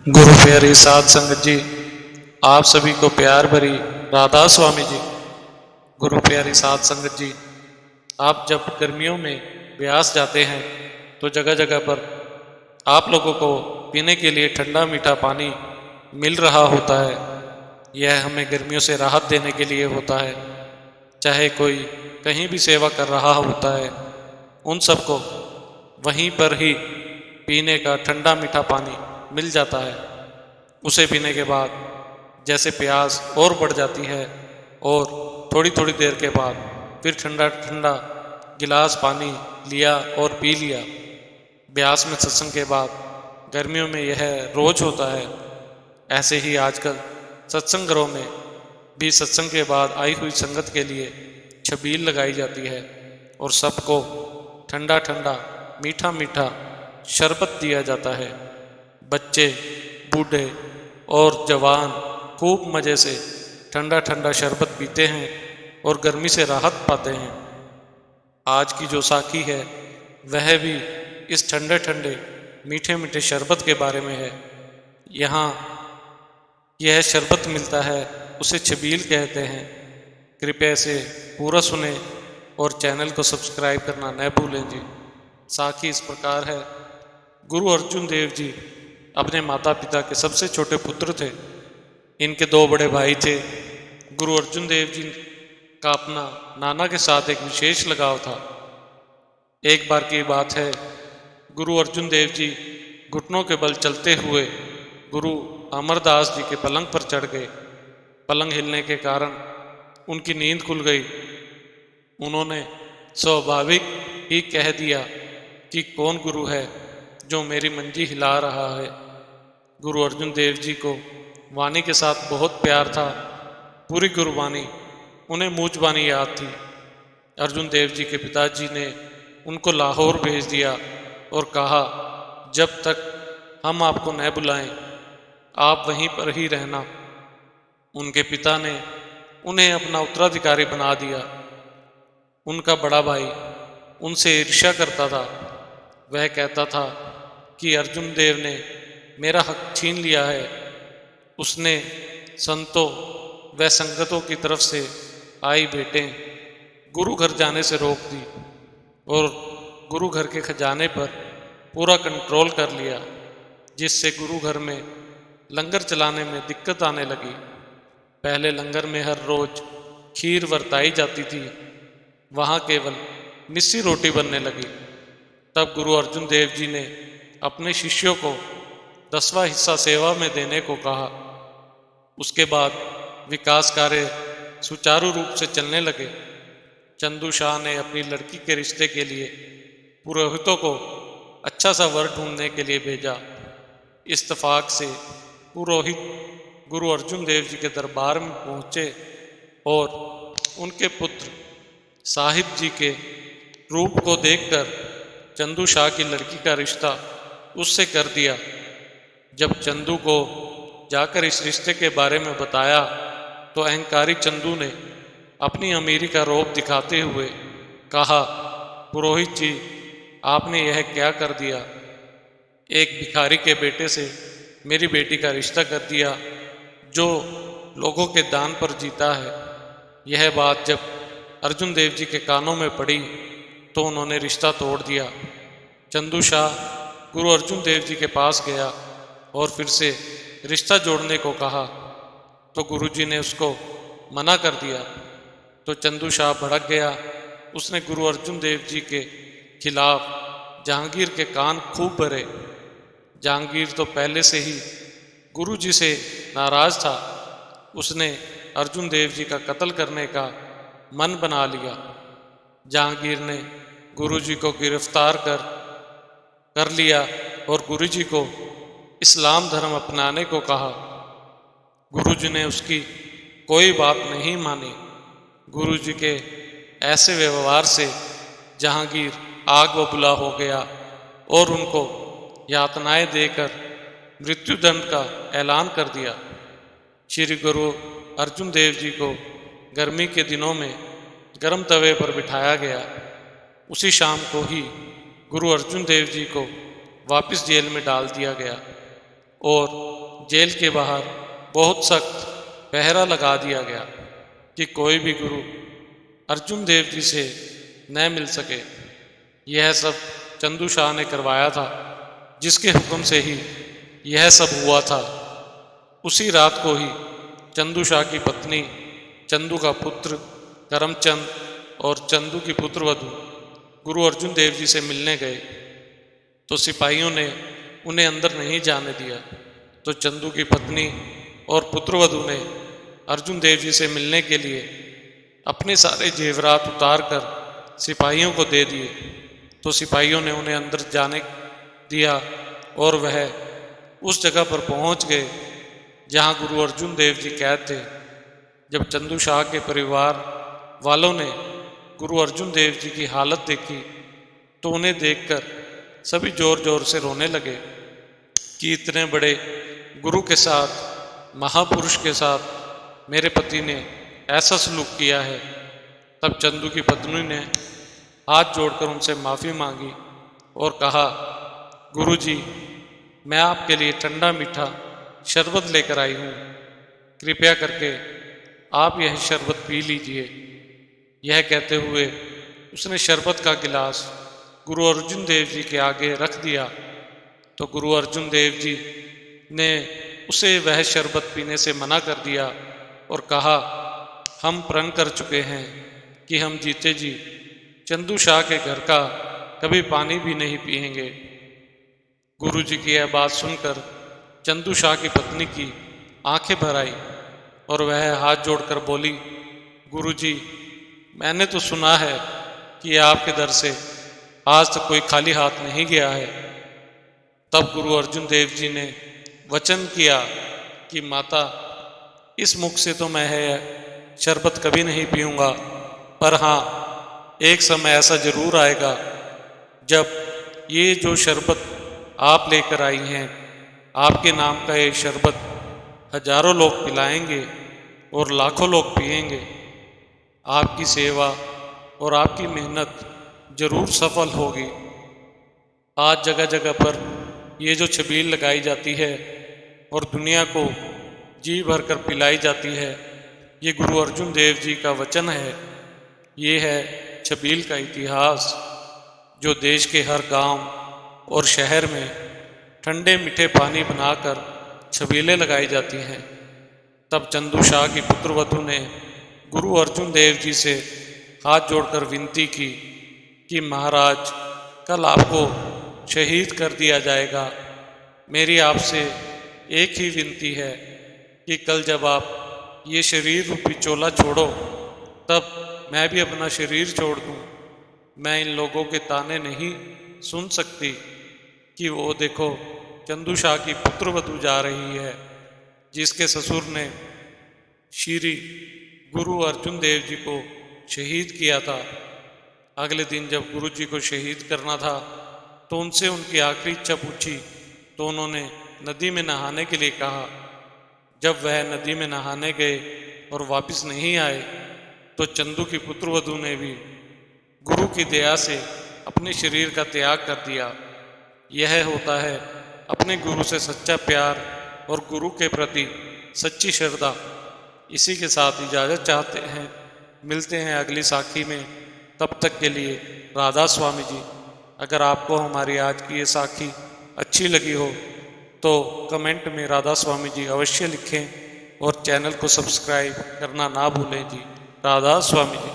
गुरु प्यारी साध संगत जी, आप सभी को प्यार भरी राधा स्वामी जी। गुरु प्यारी साध संगत जी, आप जब गर्मियों में ब्यास जाते हैं तो जगह जगह पर आप लोगों को पीने के लिए ठंडा मीठा पानी मिल रहा होता है। यह हमें गर्मियों से राहत देने के लिए होता है। चाहे कोई कहीं भी सेवा कर रहा होता है, उन सबको वहीं पर ही पीने का ठंडा मीठा पानी मिल जाता है। उसे पीने के बाद जैसे प्यास और बढ़ जाती है और थोड़ी थोड़ी देर के बाद फिर ठंडा ठंडा गिलास पानी लिया और पी लिया। ब्यास में सत्संग के बाद गर्मियों में यह रोज होता है। ऐसे ही आजकल सत्संग घरों में भी सत्संग के बाद आई हुई संगत के लिए छबील लगाई जाती है और सबको ठंडा ठंडा मीठा मीठा शरबत दिया जाता है। बच्चे, बूढ़े और जवान खूब मज़े से ठंडा ठंडा शरबत पीते हैं और गर्मी से राहत पाते हैं। आज की जो साखी है वह भी इस ठंडे ठंडे मीठे मीठे शरबत के बारे में है। यहाँ यह शरबत मिलता है, उसे छबील कहते हैं। कृपया इसे पूरा सुने और चैनल को सब्सक्राइब करना न भूलें जी। साखी इस प्रकार है। गुरु अर्जुन देव जी अपने माता पिता के सबसे छोटे पुत्र थे। इनके दो बड़े भाई थे। गुरु अर्जुन देव जी का अपना नाना के साथ एक विशेष लगाव था। एक बार की बात है, गुरु अर्जुन देव जी घुटनों के बल चलते हुए गुरु अमरदास जी के पलंग पर चढ़ गए। पलंग हिलने के कारण उनकी नींद खुल गई। उन्होंने स्वाभाविक ही कह दिया कि कौन गुरु है जो मेरी मंजी हिला रहा है। गुरु अर्जुन देव जी को वाणी के साथ बहुत प्यार था। पूरी गुरुवाणी उन्हें मूंजबानी याद थी। अर्जुन देव जी के पिताजी ने उनको लाहौर भेज दिया और कहा, जब तक हम आपको न बुलाएं आप वहीं पर ही रहना। उनके पिता ने उन्हें अपना उत्तराधिकारी बना दिया। उनका बड़ा भाई उनसे ईर्ष्या करता था। वह कहता था कि अर्जुन देव ने मेरा हक छीन लिया है। उसने संतों व संगतों की तरफ से आई भेंटें गुरु घर जाने से रोक दी और गुरु घर के खजाने पर पूरा कंट्रोल कर लिया, जिससे गुरु घर में लंगर चलाने में दिक्कत आने लगी। पहले लंगर में हर रोज खीर बरताई जाती थी, वहाँ केवल मिस्सी रोटी बनने लगी। तब गुरु अर्जुन देव जी ने अपने शिष्यों को 10वां हिस्सा सेवा में देने को कहा। उसके बाद विकास कार्य सुचारू रूप से चलने लगे। चंदू शाह ने अपनी लड़की के रिश्ते के लिए पुरोहितों को अच्छा सा वर ढूंढने के लिए भेजा। इत्तेफाक से पुरोहित गुरु अर्जुन देव जी के दरबार में पहुँचे और उनके पुत्र साहिब जी के रूप को देखकर चंदू शाह की लड़की का रिश्ता उससे कर दिया। जब चंदू को जाकर इस रिश्ते के बारे में बताया तो अहंकारी चंदू ने अपनी अमीरी का रौब दिखाते हुए कहा, पुरोहित जी आपने यह क्या कर दिया? एक भिखारी के बेटे से मेरी बेटी का रिश्ता कर दिया जो लोगों के दान पर जीता है। यह बात जब अर्जुन देव जी के कानों में पड़ी तो उन्होंने रिश्ता तोड़ दिया। चंदू शाह गुरु अर्जुन देव जी के पास गया और फिर से रिश्ता जोड़ने को कहा तो गुरु जी ने उसको मना कर दिया। तो चंदू शाह भड़क गया। उसने गुरु अर्जुन देव जी के खिलाफ जहांगीर के कान खूब भरे। जहांगीर तो पहले से ही गुरु जी से नाराज था। उसने अर्जुन देव जी का कत्ल करने का मन बना लिया। जहांगीर ने गुरु जी को गिरफ्तार कर लिया और गुरु जी को इस्लाम धर्म अपनाने को कहा। गुरु जी ने उसकी कोई बात नहीं मानी। गुरु जी के ऐसे व्यवहार से जहांगीर आग व बुला हो गया और उनको यातनाएं देकर मृत्युदंड का ऐलान कर दिया। श्री गुरु अर्जुन देव जी को गर्मी के दिनों में गर्म तवे पर बिठाया गया। उसी शाम को ही गुरु अर्जुन देव जी को वापस जेल में डाल दिया गया। और जेल के बाहर बहुत सख्त पहरा लगा दिया गया कि कोई भी गुरु अर्जुन देव जी से न मिल सके। यह सब चंदू शाह ने करवाया था, जिसके हुक्म से ही यह सब हुआ था। उसी रात को ही चंदू शाह की पत्नी, चंदू का पुत्र करमचंद और चंदू की पुत्रवधू गुरु अर्जुन देव जी से मिलने गए, तो सिपाहियों ने उन्हें अंदर नहीं जाने दिया। तो चंदू की पत्नी और पुत्रवधू ने अर्जुन देव जी से मिलने के लिए अपने सारे जेवरात उतार कर सिपाहियों को दे दिए। तो सिपाहियों ने उन्हें अंदर जाने दिया और वह उस जगह पर पहुंच गए जहां गुरु अर्जुन देव जी कैद थे। जब चंदू शाह के परिवार वालों ने गुरु अर्जुन देव जी की हालत देखी तो उन्हें देखकर सभी जोर जोर से रोने लगे कि इतने बड़े गुरु के साथ, महापुरुष के साथ मेरे पति ने ऐसा सलूक किया है। तब चंदू की पत्नी ने हाथ जोड़कर उनसे माफ़ी मांगी और कहा, गुरुजी, मैं आपके लिए ठंडा मीठा शरबत लेकर आई हूँ, कृपया करके आप यह शरबत पी लीजिए। यह कहते हुए उसने शरबत का गिलास गुरु अर्जुन देव जी के आगे रख दिया। तो गुरु अर्जुन देव जी ने उसे वह शरबत पीने से मना कर दिया और कहा, हम प्रण कर चुके हैं कि हम जीते जी चंदू शाह के घर का कभी पानी भी नहीं पिएंगे। गुरु जी की यह बात सुनकर चंदू शाह की पत्नी की आंखें भर आई और वह हाथ जोड़कर बोली, गुरु जी, मैंने तो सुना है कि आपके दर से आज तक कोई खाली हाथ नहीं गया है। तब गुरु अर्जुन देव जी ने वचन किया कि माता, इस मुख से तो मैं है शरबत कभी नहीं पीऊँगा, पर हाँ, एक समय ऐसा जरूर आएगा जब ये जो शरबत आप लेकर आई हैं, आपके नाम का ये शरबत हजारों लोग पिलाएंगे और लाखों लोग पिएंगे। आपकी सेवा और आपकी मेहनत जरूर सफल होगी। आज जगह जगह पर ये जो छबील लगाई जाती है और दुनिया को जी भर कर पिलाई जाती है, ये गुरु अर्जुन देव जी का वचन है। ये है छबील का इतिहास, जो देश के हर गांव और शहर में ठंडे मीठे पानी बनाकर छबीलें लगाई जाती हैं। तब चंदू शाह की पुत्रवधू ने गुरु अर्जुन देव जी से हाथ जोड़कर विनती की कि महाराज, कल आपको शहीद कर दिया जाएगा। मेरी आपसे एक ही विनती है कि कल जब आप ये शरीर रूपी चोला छोड़ो, तब मैं भी अपना शरीर छोड़ दूं। मैं इन लोगों के ताने नहीं सुन सकती कि वो देखो, चंदू शाह की पुत्रवधू जा रही है, जिसके ससुर ने श्री गुरु अर्जुन देव जी को शहीद किया था। अगले दिन जब गुरु जी को शहीद करना था तो उनसे उनकी आखिरी इच्छा पूछी तो उन्होंने नदी में नहाने के लिए कहा। जब वह नदी में नहाने गए और वापस नहीं आए तो चंदू की पुत्रवधू ने भी गुरु की दया से अपने शरीर का त्याग कर दिया। यह होता है अपने गुरु से सच्चा प्यार और गुरु के प्रति सच्ची श्रद्धा। इसी के साथ इजाज़त चाहते हैं, मिलते हैं अगली साखी में। तब तक के लिए राधा स्वामी जी। अगर आपको हमारी आज की ये साखी अच्छी लगी हो तो कमेंट में राधा स्वामी जी अवश्य लिखें और चैनल को सब्सक्राइब करना ना भूलें जी। राधा स्वामी जी।